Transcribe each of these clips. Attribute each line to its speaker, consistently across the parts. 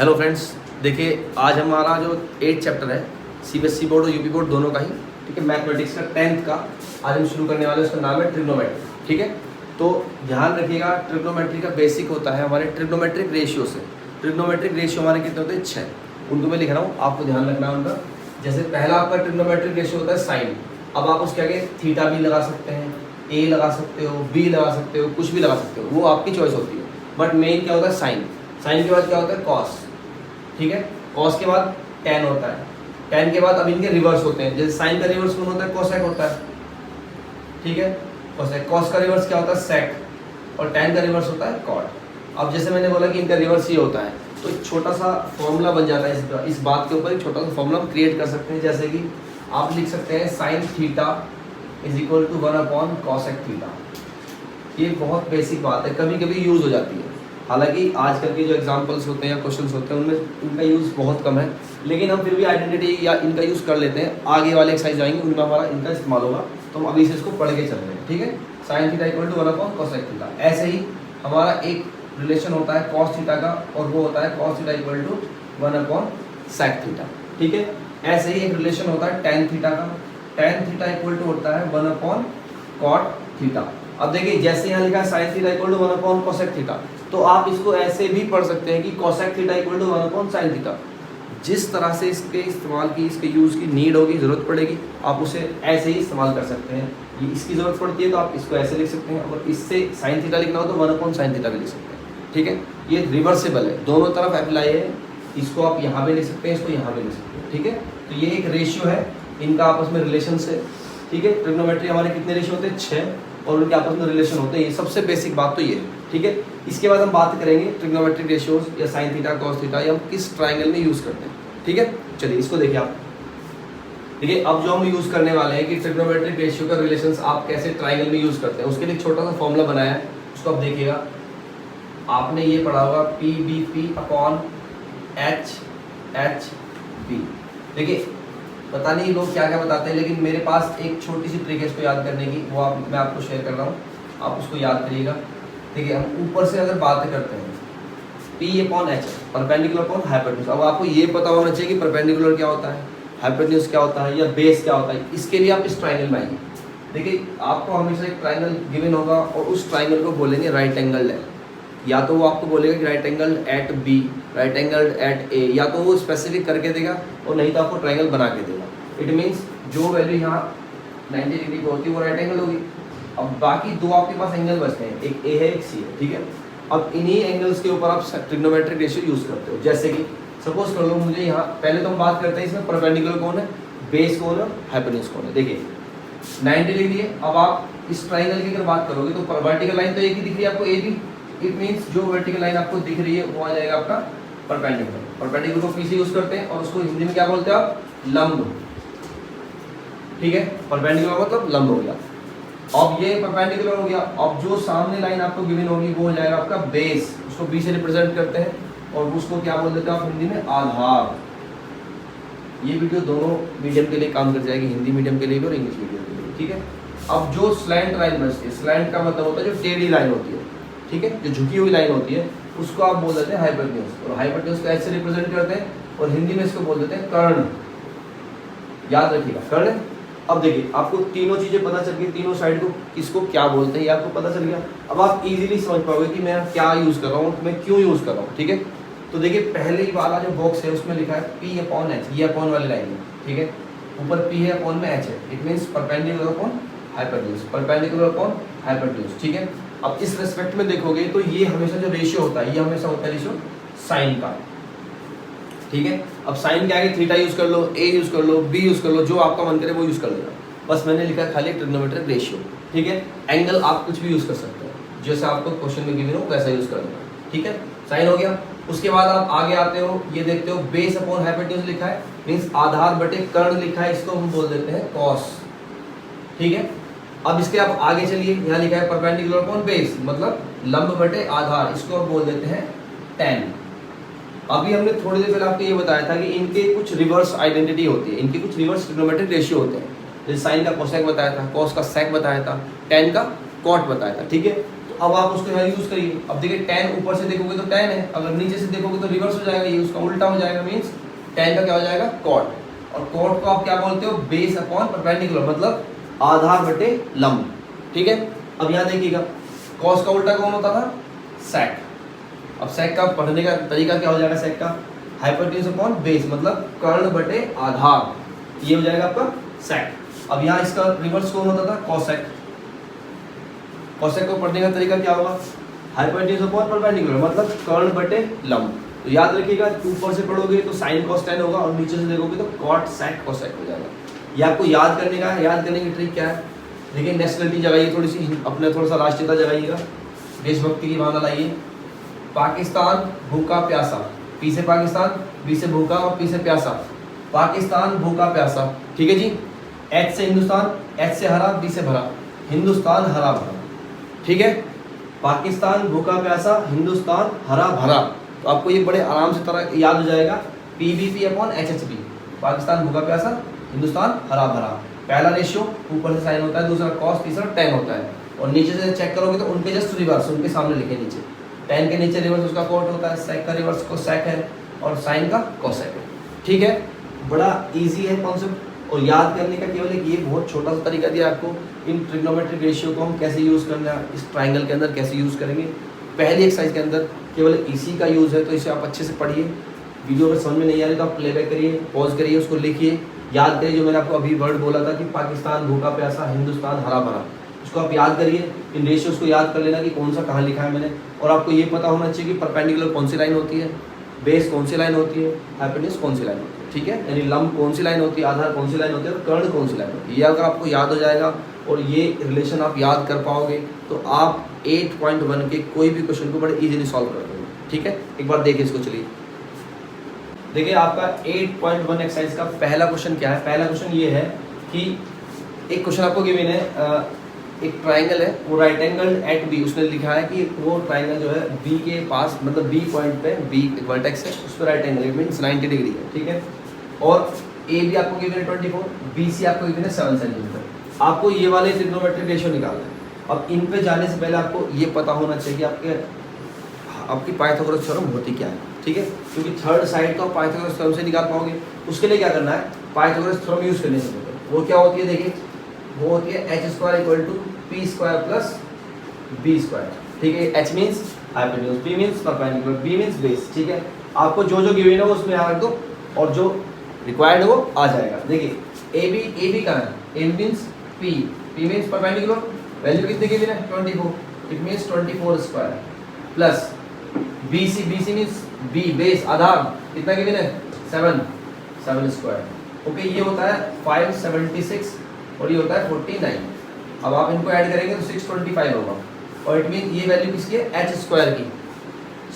Speaker 1: Hello friends, देखिए आज हमारा जो 8th चैप्टर है सीबीएसई बोर्ड और यूपी बोर्ड दोनों का ही, ठीक है, मैथमेटिक्स का 10th का आज हम शुरू करने वाले हैं। उसका नाम है ट्रिग्नोमेट्री, ठीक है। तो ध्यान रखिएगा, ट्रिग्नोमेट्री का बेसिक होता है हमारे ट्रिग्नोमेट्रिक रेशियो से। ट्रिग्नोमेट्रिक रेशियो हमारे कितने होते हैं? 6। उनको मैं लिख रहा हूँ, आपको ध्यान रखना है उनका। जैसे पहला आपका ट्रिग्नोमेट्रिक रेशियो होता है साइन। अब आप उसके आगे थीटा भी लगा सकते हैं, ए लगा सकते हो, बी लगा सकते हो, कुछ भी लगा सकते हो, वो आपकी चॉइस होती है। बट मेन क्या होता है? साइन। साइन के बाद क्या होता है? कॉस, ठीक है। कॉस के बाद टेन होता है। टेन के बाद अब इनके रिवर्स होते हैं। जैसे साइन का रिवर्स कौन होता है? कोसेक होता है, ठीक है, कोसेक। कॉस का रिवर्स क्या होता है? सेक। और टेन का रिवर्स होता है कॉट। अब जैसे मैंने बोला कि इनका रिवर्स ये होता है, तो एक छोटा सा फॉर्मूला बन जाता है इस बात के ऊपर। एक छोटा सा फॉर्मूला हम क्रिएट कर सकते हैं। जैसे कि आप लिख सकते हैं sine theta is equal to 1 cosec theta. ये बहुत बेसिक बात है, कभी कभी यूज़ हो जाती है। हालांकि आजकल के जो एग्जांपल्स होते हैं या क्वेश्चंस होते हैं उनमें इनका यूज़ बहुत कम है, लेकिन हम फिर भी आइडेंटिटी या इनका यूज़ कर लेते हैं। आगे वाले एक्सरसाइज आएंगे उनमें हमारा इनका इस्तेमाल होगा, तो हम अभी से इसको पढ़ के चल रहे हैं, ठीक है। Sine theta equal to 1 cosec theta. ऐसे ही हमारा एक रिलेशन होता है कॉस थीटा का, और वो होता है cos theta equal to 1 sec theta, ठीक है। ऐसे ही एक रिलेशन होता है टेन थीटा का। टेन थीटा इक्वल टू होता है 1 कॉट थीटा। अब देखिए, जैसे यहाँ लिखा है sine theta equal to 1 cosec theta, तो आप इसको ऐसे भी पढ़ सकते हैं कि cosec theta equal to 1 sine theta. जिस तरह से इसके इस्तेमाल की, इसके यूज़ की नीड होगी, ज़रूरत पड़ेगी, आप उसे ऐसे ही इस्तेमाल कर सकते हैं। ये इसकी ज़रूरत पड़ती है तो आप इसको ऐसे लिख सकते हैं, और इससे साइन थीटा लिखना हो तो 1 साइन थीटा भी लिख सकते हैं, ठीक है। ये रिवर्सिबल है, दोनों तरफ अप्लाई है। इसको आप यहाँ भी लिख सकते हैं, इसको यहाँ भी लिख सकते हैं, ठीक है। तो ये एक रेशियो है, इनका आपस में रिलेशन से, ठीक है। ट्रिग्नोमेट्री हमारे कितने रेशियो होते हैं? 6, और उनके आपस में रिलेशन होते हैं। ये सबसे बेसिक बात तो ये है, ठीक है। इसके बाद हम बात करेंगे ट्रिग्नोमेट्रिक रेशियोज या साइन थीटा कॉस थीटा, या हम किस ट्राइंगल में यूज़ करते हैं, ठीक है। चलिए इसको देखिए आप, ठीक है। अब जो हम यूज़ करने वाले हैं कि ट्रिग्नोमेट्रिक रेशियो का रिलेशंस आप कैसे ट्राइंगल में यूज़ करते हैं, उसके लिए एक छोटा सा फॉर्मूला बनाया है, उसको आप देखिएगा। आपने ये पढ़ा होगा P B P upon H H B. देखिए, पता नहीं लोग क्या क्या बताते हैं, लेकिन मेरे पास एक छोटी सी ट्रिक है इसको याद करने की, वो मैं आपको शेयर कर रहा हूँ, आप उसको याद करिएगा। देखिए, हम ऊपर से अगर बात करते हैं P upon H, perpendicular upon hypotenuse. अब आपको ये पता होना चाहिए कि परपेंडिकुलर क्या होता है, हाइपोटेन्यूज क्या होता है, या बेस क्या होता है। इसके लिए आप इस ट्राइंगल में आएंगे। देखिए, आपको हमेशा एक ट्राइंगल गिवन होगा, और उस ट्राइंगल को बोलेंगे राइट एंगल है। या तो वो आपको बोलेगा कि right angle at B, right angle at A, या तो वो स्पेसिफिक करके देगा, और नहीं तो आपको ट्राइंगल बना के देगा। इट मीन्स जो वैल्यू यहाँ 90 डिग्री की होती है वो राइट एंगल होगी। अब बाकी दो आपके पास एंगल बचते हैं, एक ए है एक सी है, ठीक है। अब इन्हीं एंगल्स के ऊपर आप ट्रिग्नोमेट्रिक रेशियो यूज़ करते हो। जैसे कि सपोज कर लो मुझे यहाँ, पहले तो हम बात करते हैं इसमें परपेंडिकुलर कौन है, बेस कौन है, हाइपोटेन्यूज कौन है। देखिए 90 डिग्री है। अब आप इस ट्राइंगल की अगर बात करोगे तो वर्टिकल लाइन तो एक ही दिख रही है आपको, ए बी। इट मीन्स जो वर्टिकल लाइन आपको दिख रही है वो आ जाएगा आपका परपेंडिकुलर। परपेंडिकुलर को पी से यूज़ करते हैं, और उसको हिंदी में क्या बोलते हैं आप? लंब, ठीक है। परपेंडिकुलर मतलब लंब हो गया। अब ये परपेंडिकुलर हो गया। अब जो सामने लाइन आपको गिवन होगी वो हो जाएगा आपका बेस, उसको बी से रिप्रेजेंट करते हैं, और उसको क्या बोल देते हैं आप हिंदी में? आधार। ये वीडियो दोनों मीडियम के लिए काम कर जाएगी, हिंदी मीडियम के लिए भी और इंग्लिश मीडियम के लिए, ठीक है। अब जो स्लैंट लाइन बचती है, स्लैंट का मतलब होता है जो टेढ़ी लाइन होती है, ठीक है, जो झुकी हुई लाइन होती है, उसको आप बोल देते हैं हाइपोटेन्यूज। और हाइपोटेन्यूज को ऐसे रिप्रेजेंट करते हैं, और हिंदी में इसको बोल देते हैं कर्ण। याद रखिएगा, कर्ण। अब देखिए, आपको तीनों चीजें पता चल गई, तीनों साइड को किसको क्या बोलते हैं ये आपको पता चल गया। अब आप इजीली समझ पाओगे कि मैं क्या यूज कर रहा हूँ, मैं क्यों यूज कर रहा हूँ, ठीक है। तो देखिए, पहले ही वाला जो बॉक्स है उसमें लिखा है P अपॉन एच, ये अपॉन वाली लाइन है, ठीक है। ऊपर P है, अपॉन में एच है। It means perpendicular upon hypotenuse, perpendicular upon hypotenuse, ठीक है। अब इस रेस्पेक्ट में देखोगे तो ये हमेशा जो रेशियो होता है, ये हमेशा होता है रेशियो साइन का, ठीक है। अब साइन के आगे थीटा यूज कर लो, ए यूज कर लो, बी यूज कर लो, जो आपका मन करे वो यूज कर लेना। बस मैंने लिखा है खाली ट्रिग्नोमेट्रिक रेशियो, ठीक है। एंगल आप कुछ भी यूज कर सकते हो, जैसे आपको क्वेश्चन में गिवन हो वैसा यूज कर लेना, ठीक है। साइन हो गया। उसके बाद आप आगे आते हो, ये देखते हो बेस अपॉन हाइपोटेन्यूज लिखा है, मीन्स आधार बटे कर्ण लिखा है, इसको हम बोल देते हैं कॉस, ठीक है। अब इसके आप आगे चलिए, यहाँ लिखा है परपेंडिकुलर अपॉन बेस, मतलब लंब बटे आधार, इसको आप बोल देते हैं टेन। अभी हमने थोड़ी देर पहले आपको ये बताया था कि इनके कुछ रिवर्स आइडेंटिटी होती है, इनके कुछ रिवर्स ट्रिग्नोमेट्रिक रेशियो होते हैं। जैसे साइन का कोसेक बताया था, कॉस का सेक बताया था, टेन का कॉट बताया था, ठीक है। तो अब आप उसको यहाँ यूज करिए। अब देखिए tan ऊपर से देखोगे तो tan है, अगर नीचे से देखोगे तो रिवर्स हो जाएगा, ये उसका उल्टा हो जाएगा, मीन्स tan का क्या हो जाएगा cot, और cot को आप क्या बोलते हो बेस अपॉन परपेंडिकुलर, मतलब आधार बटे लंब, ठीक है। अब यहाँ देखिएगा cos का उल्टा कौन होता था sec। अब sec का पढ़ने का तरीका क्या हो जाएगा, sec का हाइपोटेन्यूज अपॉन बेस मतलब कर्ण बटे आधार, ये हो जाएगा आपका sec। अब यहाँ इसका रिवर्स कौन होता था cosec। cosec को पढ़ने का तरीका क्या होगा, हाइपोटेन्यूज अपॉन परपेंडिकुलर मतलब कर्ण बटे लंब। तो याद रखिएगा ऊपर से पढ़ोगे तो sin cos tan होगा और नीचे से देखोगे तो cot sec cosec हो जाएगा। ये आपको याद करने का है। याद करने की ट्रिक क्या है, देखिए नेशनलिटी जगाइए थोड़ी सी, अपने थोड़ा सा राष्ट्रीयता जगाइएगा, देशभक्ति की भावना लाइए। पाकिस्तान भूखा प्यासा, पी से पाकिस्तान, बी से भूखा और पी से प्यासा, पाकिस्तान भूखा प्यासा, ठीक है जी। एच से हिंदुस्तान, एच से हरा, बी से भरा, हिंदुस्तान हरा भरा, ठीक है। पाकिस्तान भूखा प्यासा, हिंदुस्तान हरा भरा, तो आपको ये बड़े आराम से तरह याद हो जाएगा, पीबीपी अपॉन एचएचपी, पाकिस्तान भूखा प्यासा, हिंदुस्तान हरा भरा। पहला रेशियो ऊपर से साइन होता है, दूसरा कॉस, तीसरा टैन होता है, और नीचे से चेक करोगे तो उनके जस्ट रिवर्स, उनके सामने लिखे नीचे, टैन के नीचे रिवर्स उसका कोट होता है, सेक का रिवर्स को सेक है और साइन का कोसेक है, ठीक है। बड़ा इजी है कॉन्सेप्ट, और याद करने का केवल एक ये बहुत छोटा सा तरीका दिया आपको, इन ट्रिग्नोमेट्रिक रेशियो को हम कैसे यूज़ करना है, इस ट्राइंगल के अंदर कैसे यूज़ करेंगे। पहली एक्सरसाइज के अंदर केवल इसी का यूज़ है, तो इसे आप अच्छे से पढ़िए। वीडियो अगर समझ में नहीं आ रही तो आप प्लेबैक करिए, पॉज करिए, उसको लिखिए, याद करिए जो मैंने आपको अभी वर्ड बोला था कि पाकिस्तान भूखा प्यासा, हिंदुस्तान हरा भरा, उसको आप याद करिए। इन रेशियोज को याद कर लेना कि कौन सा कहाँ लिखा है मैंने, और आपको ये पता होना चाहिए कि परपेंडिकुलर कौन सी लाइन होती है, बेस कौन सी लाइन होती है, हाइपोटेन्यूज कौन सी लाइन होती है, ठीक है। यानी लंब कौन सी लाइन होती है, आधार कौन सी लाइन होती है, और कर्ण कौन सी लाइन होती है। ये अगर आपको याद हो जाएगा और ये रिलेशन आप याद कर पाओगे तो आप 8.1 के कोई भी क्वेश्चन को बड़े इजीली सॉल्व कर दोगे, ठीक है। एक बार देखिए इसको, चलिए देखिए आपका 8.1 एक्सरसाइज का पहला क्वेश्चन क्या है। पहला क्वेश्चन ये है कि एक क्वेश्चन आपको गिवन है, एक ट्राइंगल है, वो राइट एंगल एट बी, उसने लिखा है कि वो ट्राइंगल जो है बी के पास, मतलब बी पॉइंट पे बी वर्टेक्स है, उस पर राइट एंगल मीन्स 90 डिग्री है, ठीक है। और ए बी आपको गिवन है 24, बी सी आपको गिवन है 7 सेंटीमीटर। आपको ये वाले ट्रिग्नोमेट्रिक रेशियो निकालना है। अब इन पे जाने से पहले आपको ये पता होना चाहिए कि आपकी पाइथागोरस थ्योरम होती क्या है, ठीक है, क्योंकि थर्ड साइड तो आप पाइथागोरस थ्योरम से निकाल पाओगे। उसके लिए क्या करना है, पाइथागोरस थ्योरम यूज करने से वो क्या होती है, देखिए वो होती है h square equal to P square plus B square, ठीक है। h means hypotenuse, p means perpendicular, b means base, ठीक है। आपको जो जो गिवन है वो उसमें यहाँ रख दो और जो रिक्वायर्ड है वो आ जाएगा। देखिए ए बी कहाँ है, A means p, p means perpendicular, value कितने गिवन है 24, it means 24 square plus B C means b base आधार कितना गिवन है 7 स्क्वायर, ओके। ये होता है 576 और ये होता है 49। अब आप इनको ऐड करेंगे तो 625 होगा, और इट मीन ये वैल्यू किसकी है h स्क्वायर की।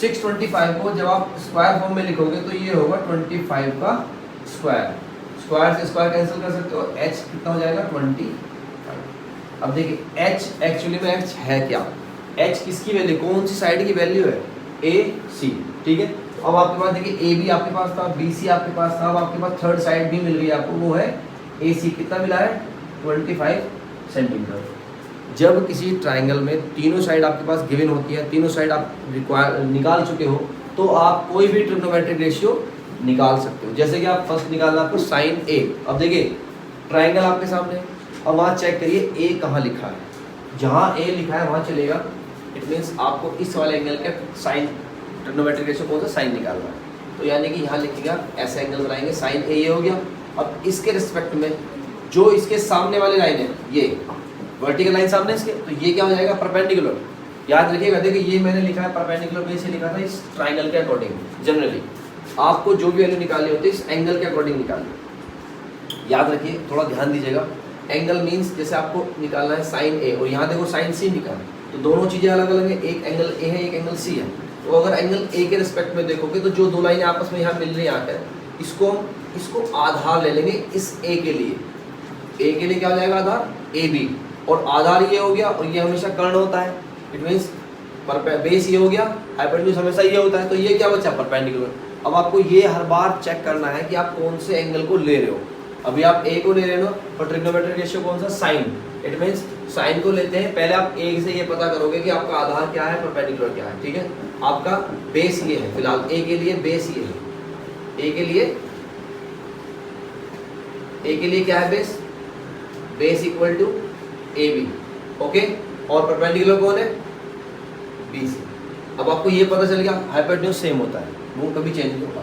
Speaker 1: 625 को जब आप स्क्वायर फॉर्म में लिखोगे तो ये होगा 25 का स्क्वायर, स्क्वायर से स्क्वायर कैंसिल कर सकते हो, h कितना हो जाएगा 25। अब देखिए h एक्चुअली में h है क्या, h किसकी वैल्यू, कौन सी साइड की वैल्यू है, a c, ठीक है। तो अब आपके पास देखिए a b आपके पास था, b c आपके पास था, अब आपके पास थर्ड साइड भी मिल गई आपको, वो है a c, कितना मिला है 25 सेंटीमीटर। जब किसी ट्राइंगल में तीनों साइड आपके पास गिवन होती है, तीनों साइड आप निकाल चुके हो, तो आप कोई भी ट्रिग्नोमेट्रिक रेशियो निकाल सकते हो। जैसे कि आप फर्स्ट निकालना आपको साइन ए। अब देखिए ट्राइंगल आपके सामने, अब वहाँ चेक करिए ए कहाँ लिखा है, जहाँ ए लिखा है वहाँ चलेगा, इट मीन्स आपको इस वाले एंगल का साइन ट्रिग्नोमेट्रिक रेशियो कौन सा साइन निकालना है। तो यानी कि यहाँ लिखिएगा, ऐसे एंगल बनाएंगे, साइन ए ये हो गया। अब इसके रिस्पेक्ट में जो इसके सामने वाली लाइन है, ये वर्टिकल लाइन सामने इसके, तो ये क्या हो जाएगा परपेंडिकुलर। याद रखिएगा, देखिए ये मैंने लिखा है परपेंडिकुलर बेस से लिखा था इस ट्राइंगल के अकॉर्डिंग। जनरली आपको जो भी वैल्यू निकालनी होती है इस एंगल के अकॉर्डिंग निकालिए। याद रखिए, थोड़ा ध्यान दीजिएगा, एंगल मीन्स जैसे आपको निकालना है साइन ए और यहाँ देखो साइन सी निकालना, तो दोनों चीज़ें अलग अलग है, एक एंगल ए है एक एंगल सी है। तो अगर एंगल ए के रिस्पेक्ट में देखोगे तो जो दो लाइनें आपस में यहाँ मिल रही है आकर, इसको आधार ले लेंगे इस ए के लिए। ए के लिए क्या हो जाएगा आधार ए बी, और आधार ये हो गया, और ये हमेशा कर्ण होता है, इट मीन्स बेस ये हो गया, हाइपोटेन्यूज हमेशा ये होता है, तो ये क्या बचा परपेंडिकुलर। अब आपको ये हर बार चेक करना है कि आप कौन से एंगल को ले रहे हो। अभी आप ए को ले रहे हो और ट्रिग्नोमेट्रिक रेशियो कौन सा साइन, इट मीन्स साइन को लेते हैं, पहले आप ए से ये पता करोगे कि आपका आधार क्या है, परपेंडिकुलर क्या है, ठीक है। आपका बेस ये है, फिलहाल ए के लिए बेस ये है, ए के लिए क्या है base, base equal to A B, okay. और परपेंडिकुलर कौन है, बी सी। अब आपको ये पता चल गया हाइपोटेन्यूज सेम होता है, वो कभी चेंज नहीं होगा।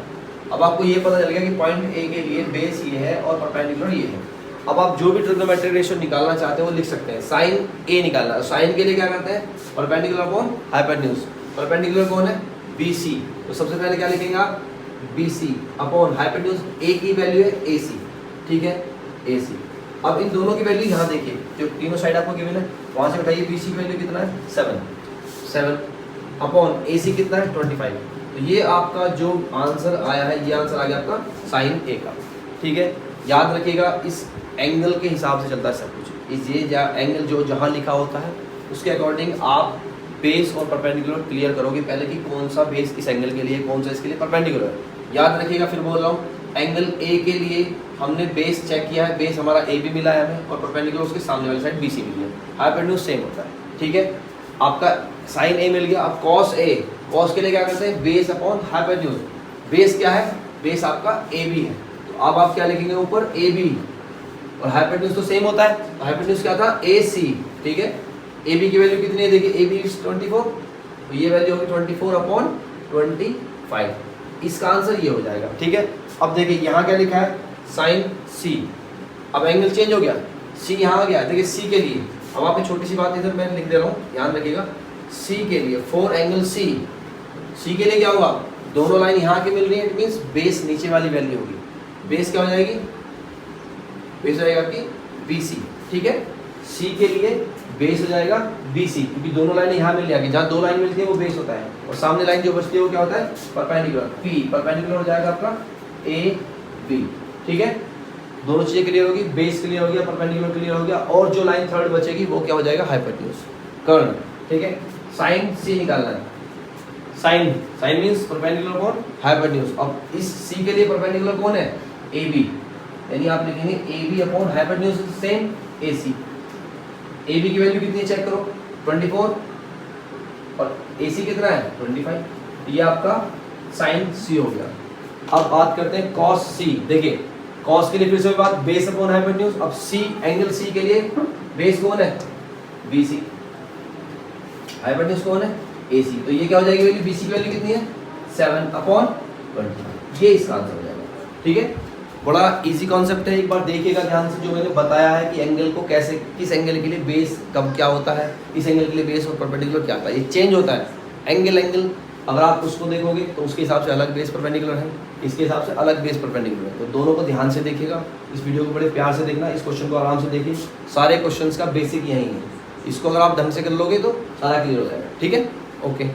Speaker 1: अब आपको ये पता चल गया कि पॉइंट ए के लिए बेस ये है और परपेंडिकुलर ये है। अब आप जो भी ट्रिग्नोमेट्रिक रेशियो निकालना चाहते हैं वो लिख सकते हैं। साइन ए निकालना है, साइन के लिए क्या करते हैं, परपेंडिकुलर अपॉन हाइपोटेन्यूज। परपेंडिकुलर कौन है, बी सी, तो सबसे पहले क्या लिखेंगे आप, बी सी अपॉन हाइपोटेन्यूज, ए की वैल्यू है ए सी, ठीक है, ए सी। अब इन दोनों की वैल्यू यहाँ देखिए, जो तीनों साइड आपको गिवन है वहाँ से उठाइए, बी सी की वैल्यू कितना है 7 अपॉन ए सी कितना है 25। तो ये आपका जो आंसर आया है, ये आंसर आ गया आपका साइन ए का, ठीक है। याद रखिएगा इस एंगल के हिसाब से चलता है सब कुछ, इस ये एंगल जो जहाँ लिखा होता है उसके अकॉर्डिंग आप बेस और परपेंडिकुलर क्लियर करोगे पहले कि कौन सा बेस इस एंगल के लिए, कौन सा इसके लिए परपेंडिकुलर है। याद रखिएगा, फिर बोल रहा हूँ, एंगल ए के लिए हमने बेस चेक किया है, बेस हमारा ए बी मिला है हमें, और परपेंडिकुलर उसके सामने वाली साइड बी सी मिली है, हाइपोटेन्यूज सेम होता है, ठीक है। आपका साइन ए मिल गया। अब कॉस ए, कॉस के लिए क्या करते हैं, बेस अपॉन हाइपोटेन्यूज। बेस क्या है, बेस आपका ए बी है, तो अब आप क्या लिखेंगे ऊपर, ए बी, और हाइपोटेन्यूज तो सेम होता है, तो हाइपोटेन्यूज क्या था, ए सी, ठीक है। ए बी की वैल्यू कितनी है, देखिए ए बी 24, तो ये वैल्यू होगी 24 अपॉन 25, इसका आंसर ये हो जाएगा, ठीक है। अब देखिए यहाँ क्या लिखा है, साइन सी। अब एंगल चेंज हो गया, सी यहाँ आ गया, देखिए सी के लिए, अब आप एक छोटी सी बात इधर मैं लिख दे रहा हूँ, ध्यान रखिएगा। सी के लिए फोर एंगल सी, सी के लिए क्या होगा, दोनों लाइन यहाँ की मिल रही है, इट मीन्स बेस नीचे वाली वैल्यू होगी, बेस क्या हो जाएगी, बेस हो जाएगा आपकी बी सी, ठीक है। सी के लिए बेस हो जाएगा बी सी, क्योंकि दोनों लाइन यहाँ मिल जाएगी, जहाँ दो लाइन मिलती है वो बेस होता है, और सामने लाइन जो बचती है वो क्या होता है, परपेंडिकुलर, पी परपेंडिकुलर हो जाएगा आपका ए बी, ठीक है। दोनों चीजें क्लियर होगी, बेस क्लियर हो गया, परपेंडिकुलर क्लियर हो गया, और जो लाइन थर्ड बचेगी वो क्या हो जाएगा, हाइपोटेन्यूज, कर्ण, ठीक है। साइन सी निकालना है, sine, sine means perpendicular upon hypotenuse. अब इस सी के लिए परपेंडिकुलर कौन है, ए बी, यानी आप लिखेंगे A B upon hypotenuse same A C. A B की वैल्यू कितनी है चेक करो, 24, और ए सी कितना है 25, ये आपका साइन सी हो गया। अब बात करते हैं कॉस सी। देखिए कॉस के लिए फिर से बात, बेस अपॉन हाइपोटेन्यूज। अब सी, एंगल सी के लिए बेस कौन है, बी सी, हाइपोटेन्यूज कौन है, ए सी, तो ये क्या हो जाएगी वैल्यू, बी सी की वैल्यू कितनी है 7 अपॉन 20, ये इसका आंसर हो जाएगा, ठीक है। बड़ा इजी कॉन्सेप्ट है, एक बार देखिएगा ध्यान से, जो मैंने बताया है कि एंगल को कैसे, किस एंगल के लिए बेस कब क्या होता है, इस एंगल के लिए बेस और परपेंडिकुलर क्या होता है, ये चेंज होता है एंगल अगर आप उसको देखोगे तो उसके हिसाब से अलग बेस परपेंडिकुलर है, इसके हिसाब से अलग बेस परपेंडिकुलर है, तो दोनों को ध्यान से देखिएगा। इस वीडियो को बड़े प्यार से देखना, इस क्वेश्चन को आराम से देखिए, सारे क्वेश्चंस का बेसिक यही है, इसको अगर आप ढंग से कर लोगे तो सारा क्लियर हो जाएगा, ठीक है, ओके।